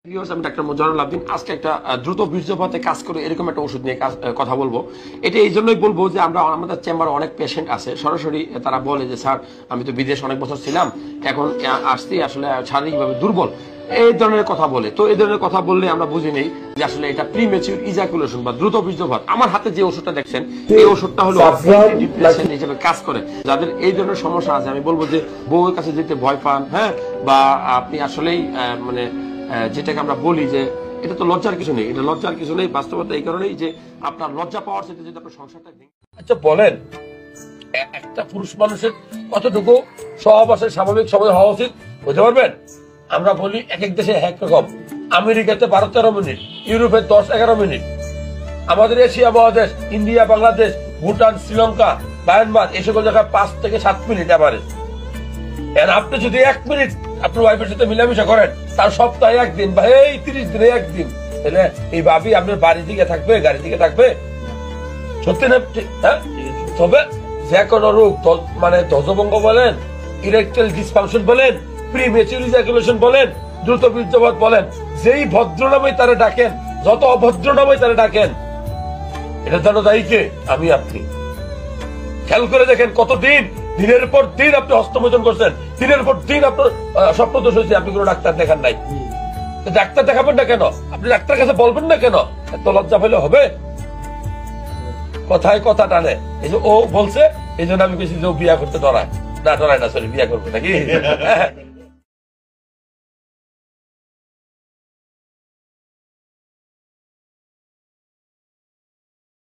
আমি ডাক্তার মোজানুল আবদিন আজকে একটা দ্রুত বীর্যপাতে কাজ করে এরকম একটা ওষুধ নিয়ে কথা বলবো। এটা এই জন্যই বলবো যে আমরা আমাদের চেম্বারে অনেক পেশেন্ট আছে, সরাসরি তারা বলে যে স্যার আমি তো বিদেশ অনেক বছর ছিলাম, এখন আসছি আসলে শারীরিকভাবে দুর্বল, এই ধরনের কথা বলে। তো এই ধরনের কথা বললে আমরা বুঝি নেই যে আসলে এটা প্রিমেচিউর ইজাকুলেশন বা দ্রুত বীর্যপাত। আমার হাতে যে ওষুধটা দেখছেন এই ওষুধটা হলো ডিপ্রেশন হিসেবে কাজ করে। যাদের এই ধরনের সমস্যা আছে আমি বলবো যে বউয়ের কাছে যেতে ভয় পান, হ্যাঁ, বা আপনি আসলেই মানে যেটাকে আমরা বলি যে এটা তো লজ্জার কিছু নেই, এটা লজ্জার কিছু নেই। বাস্তবতা এই কারণেই যে আপনার লজ্জা পাওয়ার সাথে যদি আপনার সংসারটা ভেঙে। আচ্ছা বলেন, একটা পুরুষ মানুষের কতটুকু সহবাসের স্বাভাবিক সময় হওয়া উচিত বুঝতে পারবেন? আমরা বলি এক এক দেশে এক রকম। আমেরিকাতে 12-13 মিনিট, ইউরোপে 10-11 মিনিট, আমাদের এশিয়া মহাদেশ, ইন্ডিয়া, বাংলাদেশ, ভুটান, শ্রীলঙ্কা, মায়ানমার, এই সকল জায়গায় 5 থেকে 7 মিনিট এভারেজ। আপনি যদি 1 মিনিট আপনার ওয়াইফের সাথে মিলামিশা করেন তার সপ্তাহে 1 দিন বা এই 30 দিনে 1 দিন, তাহলে এই ভাবি আপনার বাড়ির দিকে থাকবে, গাড়ির দিকে থাকবে? সত্যি না? হ্যাঁ, তবে যে কোনো রোগ, মানে ধ্বজভঙ্গ বলেন, ইরেকটাইল ডিসফাংশন বলেন, প্রিমেচিউর ইজাকুলেশন বলেন, দ্রুত বীর্যপাত বলেন, যেই ভদ্র নামে তারা ডাকেন, যত অভদ্র নামে তারা ডাকেন, এটা জানো দায়ী কে? আমি আপনি। খেয়াল করে দেখেন কতদিন, দিনের পর দিন আপনি হস্তমোচন করছেন, দিনের পর দিন আপনার স্বপ্নদোষ হয়েছে, আপনি কোনো ডাক্তার দেখান নাই। ডাক্তার দেখাবেন না কেন? আপনি ডাক্তার কাছে বলবেন না কেন? এত লজ্জা পেলে হবে? কথায় কথা টানে। এই যে ও বলছে, এই জন্য আমি বেশি যে বিয়া করতে ডরায় না, সরি বিয়া করবো নাকি